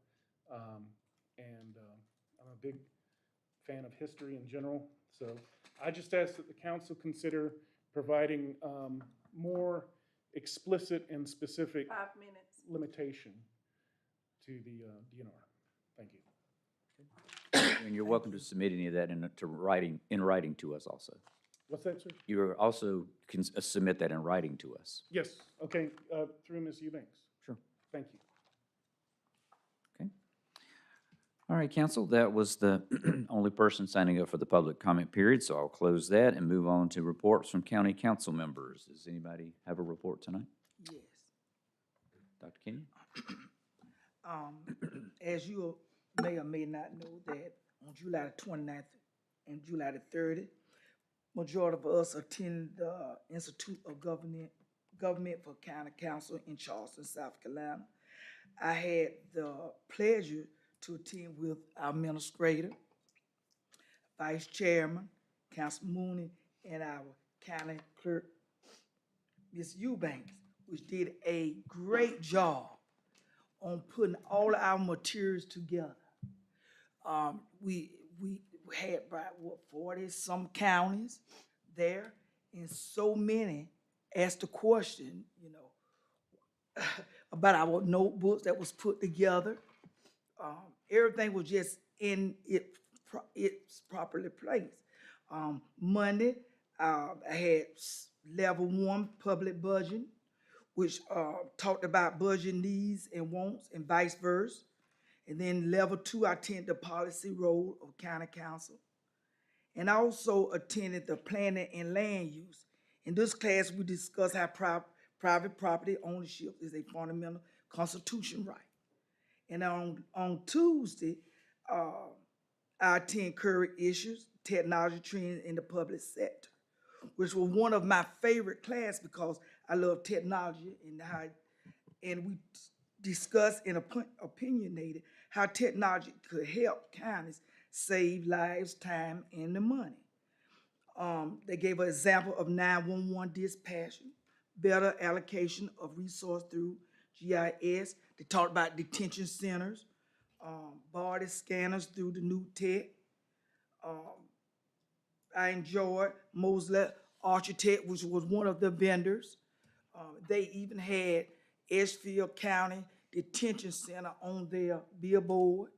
and I'm a big fan of history in general. So I just ask that the council consider providing more explicit and specific 5 minutes. limitation to the DNR. Thank you. And you're welcome to submit any of that in writing to us also. What's that, sir? You also can submit that in writing to us. Yes, okay, through Ms. Eubanks. Sure. Thank you. Okay. All right, council, that was the only person signing up for the public comment period, so I'll close that and move on to reports from county council members. Does anybody have a report tonight? Yes. Dr. Kenyon? As you may or may not know, that on July the 29th and July the 30th, majority of us attend the Institute of Government government for county council in Charleston, South Carolina. I had the pleasure to attend with our administrator, vice chairman, Councilman Mooney, and our county clerk, Ms. Eubanks, which did a great job on putting all our materials together. We had about, 40-some counties there, and so many asked the question, about our notebooks that was put together. Everything was just in its properly placed. Monday, I had level 1 public budgeting, which talked about budget needs and wants and vice versa. And then level 2, I attended the policy role of county council. And I also attended the planning and land use. In this class, we discussed how private property ownership is a fundamental constitution right. And on Tuesday, I attend current issues, technology trends in the public sector, which was one of my favorite class because I love technology and we discussed and opinionated how technology could help counties save lives, time, and the money. They gave an example of 911 dispatching, better allocation of resource through GIS. They talked about detention centers, body scanners through the new tech. I enjoyed Mosley Architect, which was one of the vendors. They even had Edgefield County Detention Center on their billboard,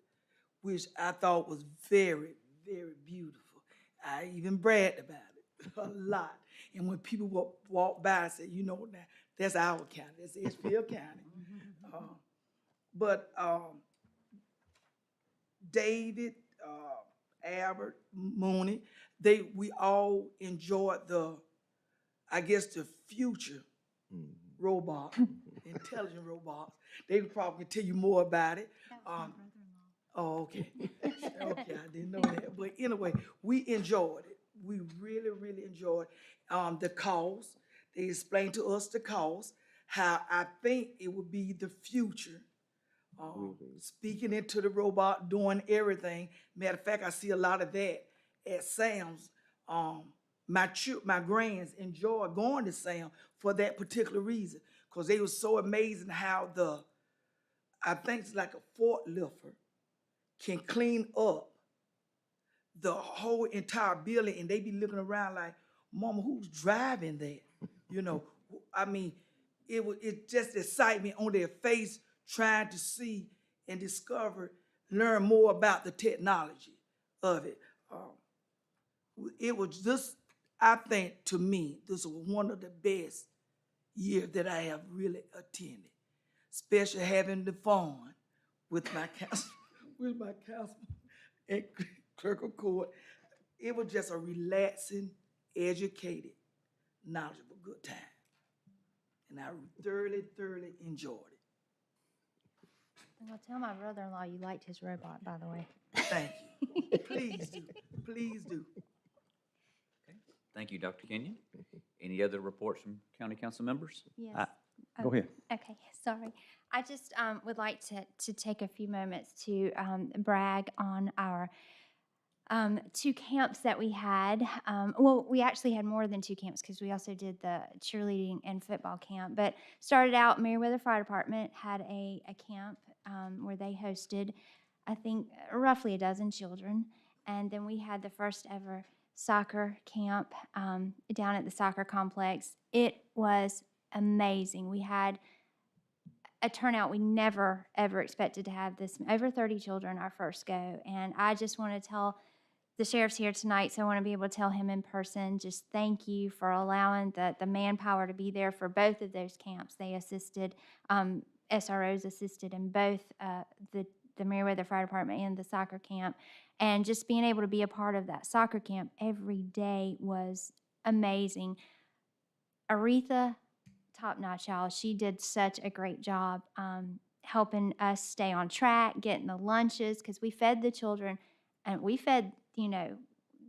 which I thought was very, very beautiful. I even bragged about it a lot. And when people walk by, I said, that's our county, that's Edgefield County. But David, Albert, Mooney, we all enjoyed the future robot, intelligent robots. They probably can tell you more about it. Oh, okay. Okay, I didn't know that. But anyway, we enjoyed it. We really, really enjoyed the cost. They explained to us the cost, how I think it would be the future. Speaking into the robot, doing everything. Matter of fact, I see a lot of that at Sam's. My grands enjoy going to Sam for that particular reason, because they were so amazing how I think it's like a forklifter can clean up the whole entire building, and they be looking around like, Mama, who's driving that? I mean, it just excitement on their face, trying to see and learn more about the technology of it. It was just, I think, to me, this was one of the best years that I have really attended, especially having the fun with my council and clerk of court. It was just a relaxing, educated, knowledgeable, good time. And I thoroughly, thoroughly enjoyed it. Well, tell my brother-in-law you liked his robot, by the way. Thank you. Please do. Please do. Thank you, Dr. Kenyon. Any other reports from county council members? Yes. Go ahead. Okay, sorry. I just would like to take a few moments to brag on our 2 camps that we had. Well, we actually had more than 2 camps because we also did the cheerleading and football camp. But started out, Meriwether Fire Department had a camp where they hosted, I think, roughly a dozen children. And then we had the first ever soccer camp down at the soccer complex. It was amazing. We had a turnout we never, ever expected to have. This over 30 children our first go. And I just want to tell the sheriff's here tonight, so I want to be able to tell him in person, just thank you for allowing the manpower to be there for both of those camps. They assisted, SROs assisted in both the Meriwether Fire Department and the soccer camp. And just being able to be a part of that soccer camp every day was amazing. Aretha, top-notch, y'all. She did such a great job helping us stay on track, getting the lunches, because we fed the children, and we fed,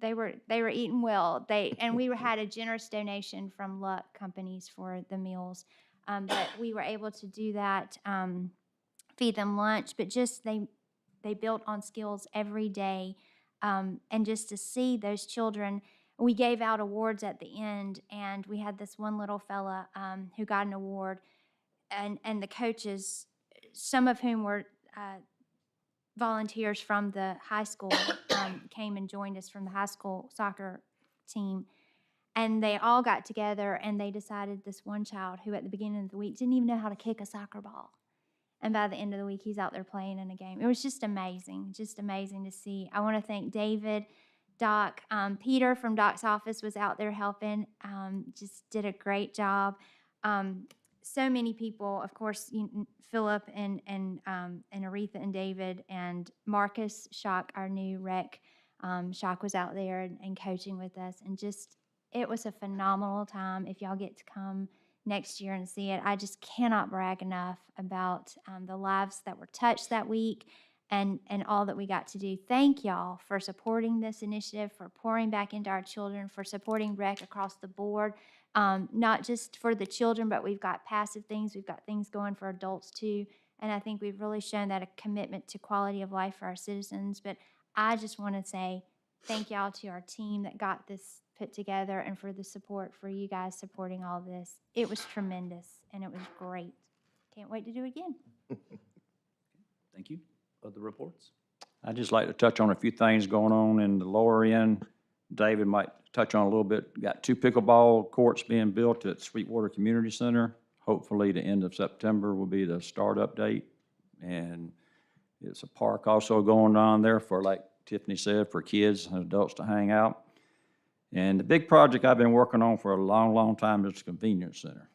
they were eating well. And we had a generous donation from Luck Companies for the meals, but we were able to do that, feed them lunch. But just they built on skills every day, and just to see those children. We gave out awards at the end, and we had this one little fella who got an award, and the coaches, some of whom were volunteers from the high school, came and joined us from the high school soccer team. And they all got together and they decided this one child who at the beginning of the week didn't even know how to kick a soccer ball. And by the end of the week, he's out there playing in a game. It was just amazing to see. I want to thank David, Doc. Peter from Doc's office was out there helping, just did a great job. So many people, of course, Philip and Aretha and David and Marcus Shock, our new rec. Shock was out there and coaching with us, and just it was a phenomenal time. If y'all get to come next year and see it, I just cannot brag enough about the lives that were touched that week and all that we got to do. Thank y'all for supporting this initiative, for pouring back into our children, for supporting rec across the board. Not just for the children, but we've got passive things. We've got things going for adults too. And I think we've really shown that a commitment to quality of life for our citizens. But I just want to say thank y'all to our team that got this put together and for the support, for you guys supporting all this. It was tremendous and it was great. Can't wait to do it again. Thank you. Other reports? I'd just like to touch on a few things going on in the lower end. David might touch on a little bit. Got 2 pickleball courts being built at Sweetwater Community Center. Hopefully the end of September will be the start-up date. And it's a park also going on there for, like Tiffany said, for kids and adults to hang out. And the big project I've been working on for a long, long time is the convenience center.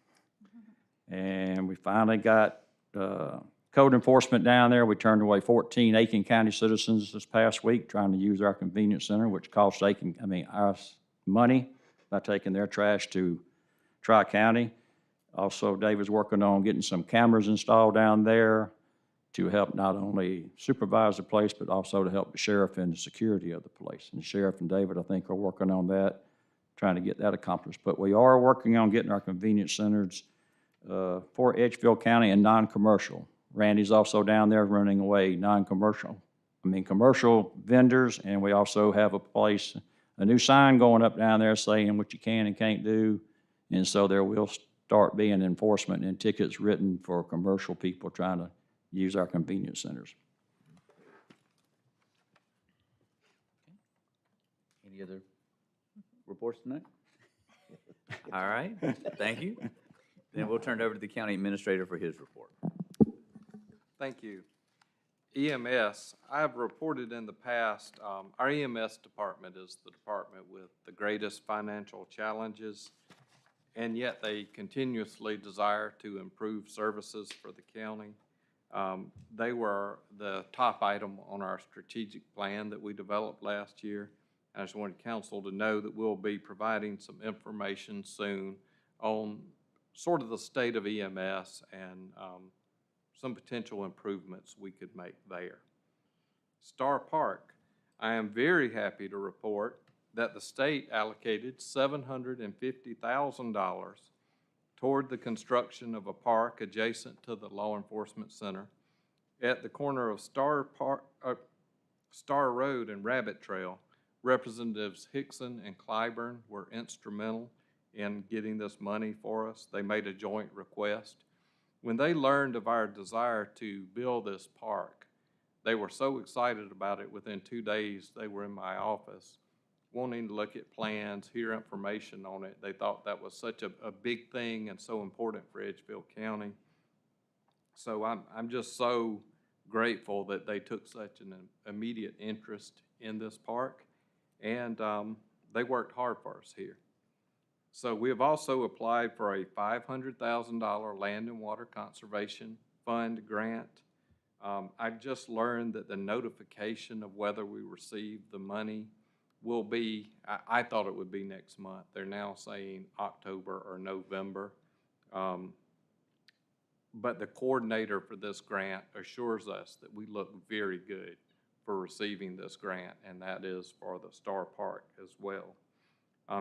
And we finally got code enforcement down there. We turned away 14 Aiken County citizens this past week trying to use our convenience center, which costs us money by taking their trash to Tri-County. Also, David's working on getting some cameras installed down there to help not only supervise the place, but also to help the sheriff in the security of the place. And the sheriff and David, I think, are working on that, trying to get that accomplished. But we are working on getting our convenience centers for Edgefield County and non-commercial. Randy's also down there running away commercial vendors, and we also have a new sign going up down there saying what you can and can't do. And so there will start being enforcement and tickets written for commercial people trying to use our convenience centers. Any other reports tonight? All right, thank you. Then we'll turn it over to the county administrator for his report. Thank you. EMS, I have reported in the past, our EMS department is the department with the greatest financial challenges, and yet they continuously desire to improve services for the county. They were the top item on our strategic plan that we developed last year. I just wanted council to know that we'll be providing some information soon on sort of the state of EMS and some potential improvements we could make there. Star Park, I am very happy to report that the state allocated $750,000 toward the construction of a park adjacent to the law enforcement center at the corner of Star Road and Rabbit Trail. Representatives Hickson and Clyburn were instrumental in getting this money for us. They made a joint request. When they learned of our desire to build this park, they were so excited about it. Within 2 days, they were in my office wanting to look at plans, hear information on it. They thought that was such a big thing and so important for Edgefield County. So I'm just so grateful that they took such an immediate interest in this park, and they worked hard for us here. So we have also applied for a $500,000 Land and Water Conservation Fund grant. I just learned that the notification of whether we receive the money will be, I thought it would be next month. They're now saying October or November. But the coordinator for this grant assures us that we look very good for receiving this grant, and that is for the Star Park as well.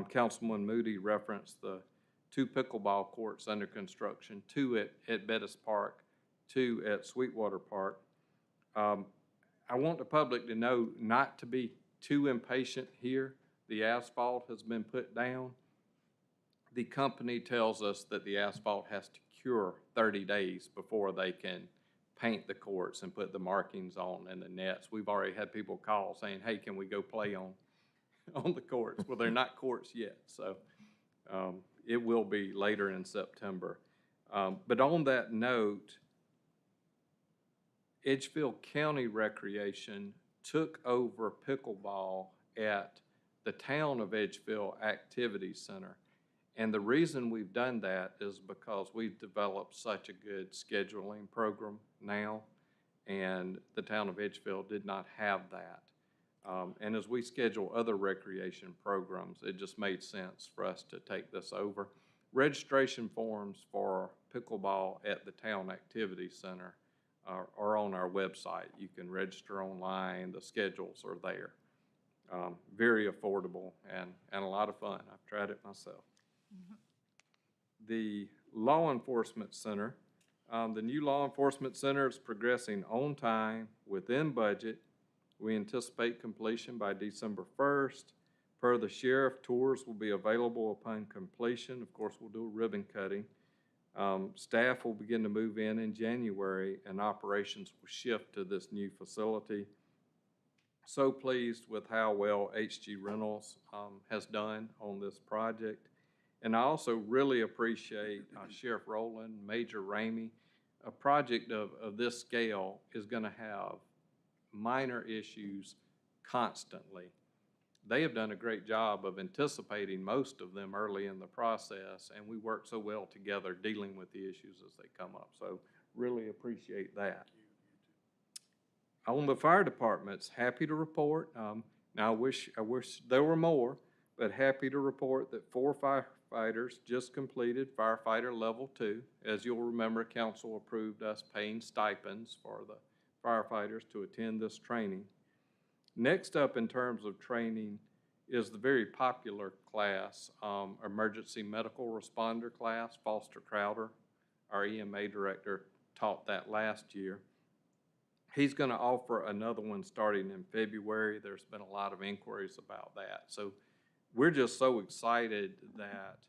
Councilman Moody referenced the 2 pickleball courts under construction, 2 at Bettis Park, 2 at Sweetwater Park. I want the public to know not to be too impatient here. The asphalt has been put down. The company tells us that the asphalt has to cure 30 days before they can paint the courts and put the markings on and the nets. We've already had people call saying, hey, can we go play on the courts? Well, they're not courts yet, so it will be later in September. But on that note, Edgefield County Recreation took over pickleball at the Town of Edgefield Activity Center. And the reason we've done that is because we've developed such a good scheduling program now, and the Town of Edgefield did not have that. And as we schedule other recreation programs, it just made sense for us to take this over. Registration forms for pickleball at the Town Activity Center are on our website. You can register online. The schedules are there. Very affordable and a lot of fun. I've tried it myself. The Law Enforcement Center, the new Law Enforcement Center is progressing on time, within budget. We anticipate completion by December 1st. Per the sheriff, tours will be available upon completion. Of course, we'll do a ribbon cutting. Staff will begin to move in January, and operations will shift to this new facility. So pleased with how well HG Rentals has done on this project. And I also really appreciate Sheriff Rowland, Major Ramey. A project of this scale is going to have minor issues constantly. They have done a great job of anticipating most of them early in the process, and we work so well together dealing with the issues as they come up. So really appreciate that. On the fire departments, happy to report. Now I wish there were more, but happy to report that 4 firefighters just completed firefighter level 2. As you'll remember, council approved us paying stipends for the firefighters to attend this training. Next up in terms of training is the very popular class, Emergency Medical Responder class. Foster Crowder, our EMA director, taught that last year. He's going to offer another one starting in February. There's been a lot of inquiries about that. So we're just so excited that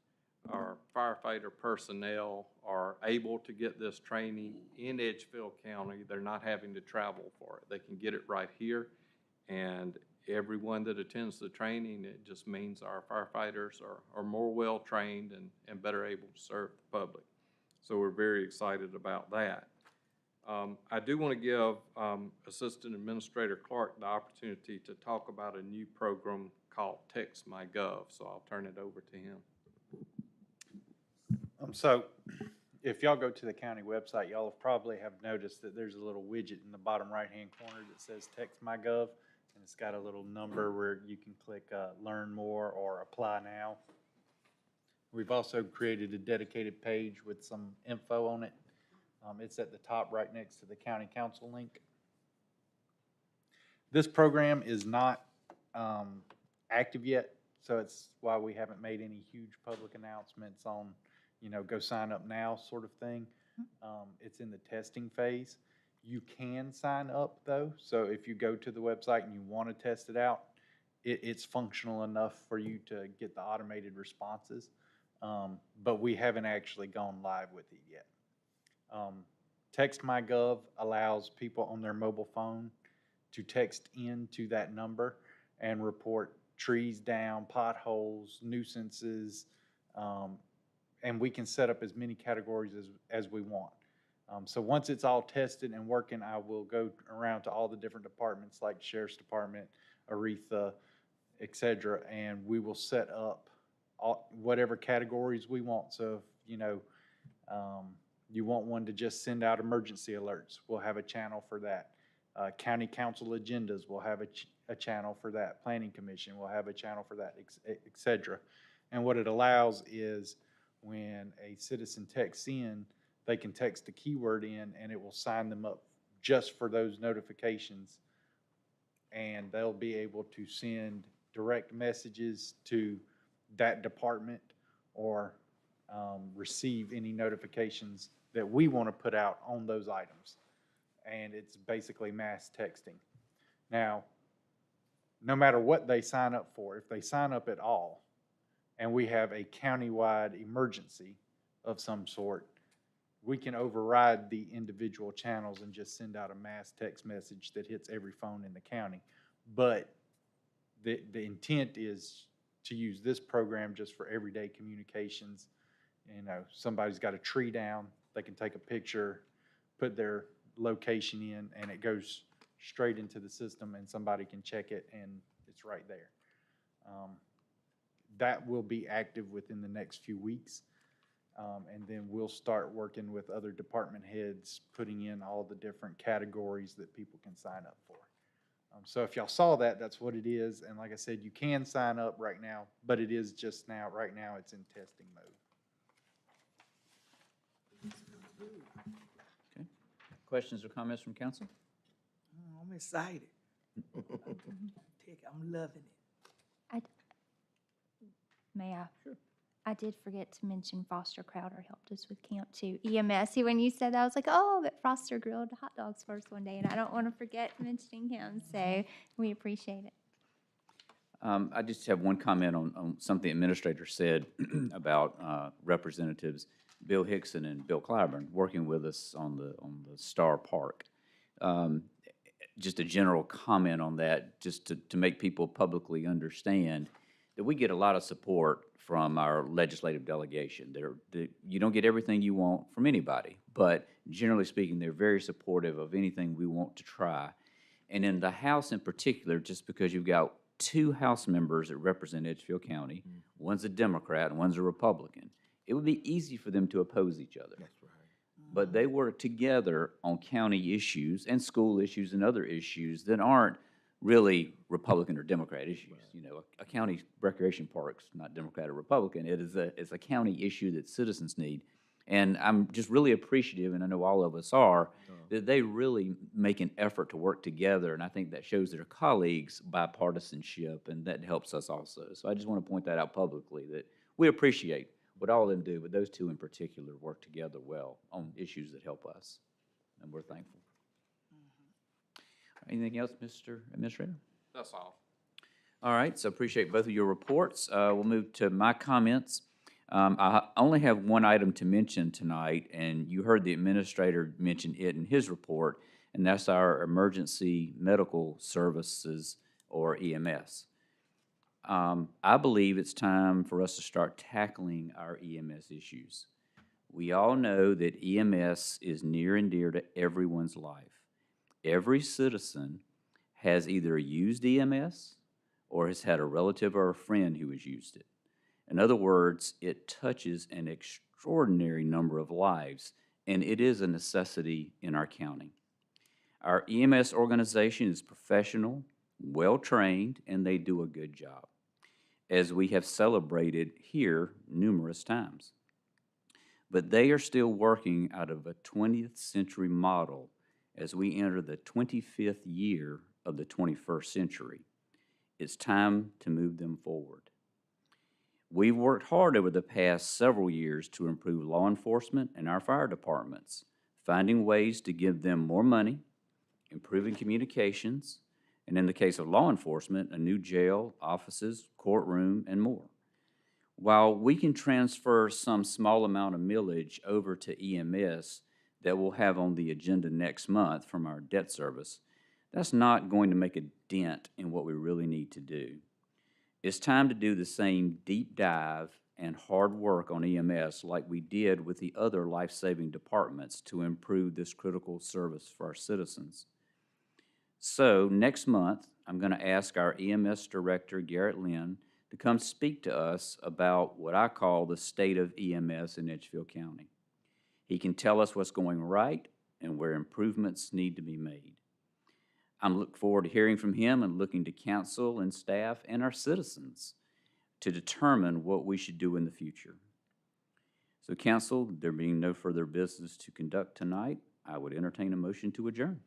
our firefighter personnel are able to get this training in Edgefield County. They're not having to travel for it. They can get it right here. And everyone that attends the training, it just means our firefighters are more well-trained and better able to serve the public. So we're very excited about that. I do want to give Assistant Administrator Clark the opportunity to talk about a new program called Text My Gov, so I'll turn it over to him. So if y'all go to the county website, y'all have probably have noticed that there's a little widget in the bottom right-hand corner that says Text My Gov, and it's got a little number where you can click Learn More or Apply Now. We've also created a dedicated page with some info on it. It's at the top right next to the county council link. This program is not active yet, so it's why we haven't made any huge public announcements on, go sign up now sort of thing. It's in the testing phase. You can sign up though, so if you go to the website and you want to test it out, it's functional enough for you to get the automated responses, but we haven't actually gone live with it yet. Text My Gov allows people on their mobile phone to text into that number and report trees down, potholes, nuisances, and we can set up as many categories as we want. So once it's all tested and working, I will go around to all the different departments like Sheriff's Department, Aretha, etc., and we will set up whatever categories we want. So if, you want one to just send out emergency alerts, we'll have a channel for that. County council agendas, we'll have a channel for that. Planning commission, we'll have a channel for that, etc. And what it allows is when a citizen texts in, they can text a keyword in and it will sign them up just for those notifications and they'll be able to send direct messages to that department or receive any notifications that we want to put out on those items. And it's basically mass texting. Now, no matter what they sign up for, if they sign up at all, and we have a countywide emergency of some sort, we can override the individual channels and just send out a mass text message that hits every phone in the county. But the intent is to use this program just for everyday communications. You know, somebody's got a tree down, they can take a picture, put their location in, and it goes straight into the system, and somebody can check it, and it's right there. That will be active within the next few weeks. And then we'll start working with other department heads, putting in all the different categories that people can sign up for. So if y'all saw that, that's what it is. And like I said, you can sign up right now, but it is just now, right now it's in testing mode. Okay. Questions or comments from council? I'm excited. I'm loving it. May I? Sure. I did forget to mention Foster Crowder helped us with camp too. EMS. See, when you said that, I was like, oh, but Foster grilled hot dogs for us one day, and I don't want to forget mentioning him. So we appreciate it. I just have one comment on something the administrator said about Representatives Bill Hickson and Bill Clyburn working with us on the Star Park. Just a general comment on that, just to make people publicly understand that we get a lot of support from our legislative delegation. You don't get everything you want from anybody, but generally speaking, they're very supportive of anything we want to try. And in the House in particular, just because you've got two House members that represent Edgefield County, one's a Democrat and one's a Republican, it would be easy for them to oppose each other. That's right. But they work together on county issues and school issues and other issues that aren't really Republican or Democrat issues. Right. You know, a county recreation park's not Democrat or Republican. It's a county issue that citizens need. And I'm just really appreciative, and I know all of us are, that they really make an effort to work together, and I think that shows their colleagues bipartisanship, and that helps us also. So I just want to point that out publicly, that we appreciate what all of them do, but those two in particular work together well on issues that help us, and we're thankful. Anything else, Mr. Administrator? That's all. All right, so appreciate both of your reports. We'll move to my comments. I only have one item to mention tonight, and you heard the administrator mention it in his report, and that's our emergency medical services, or EMS. I believe it's time for us to start tackling our EMS issues. We all know that EMS is near and dear to everyone's life. Every citizen has either used EMS or has had a relative or a friend who has used it. In other words, it touches an extraordinary number of lives, and it is a necessity in our county. Our EMS organization is professional, well-trained, and they do a good job, as we have celebrated here numerous times. But they are still working out of a 20th century model as we enter the 25th year of the 21st century. It's time to move them forward. We've worked hard over the past several years to improve law enforcement and our fire departments, finding ways to give them more money, improving communications, and in the case of law enforcement, a new jail, offices, courtroom, and more. While we can transfer some small amount of millage over to EMS that we'll have on the agenda next month from our debt service, that's not going to make a dent in what we really need to do. It's time to do the same deep dive and hard work on EMS like we did with the other life-saving departments to improve this critical service for our citizens. So next month, I'm going to ask our EMS Director, Garrett Lynn, to come speak to us about what I call the state of EMS in Edgefield County. He can tell us what's going right and where improvements need to be made. I'm looking forward to hearing from him and looking to council and staff and our citizens to determine what we should do in the future. So council, there being no further business to conduct tonight, I would entertain a motion to adjourn.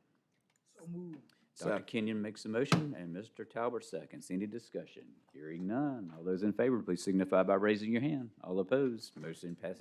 So move. Dr. Second. Kenyon makes the motion, and Mr. Talbot seconds. Any discussion? Hearing none. All those in favor, please signify by raising your hand. All opposed, motion passes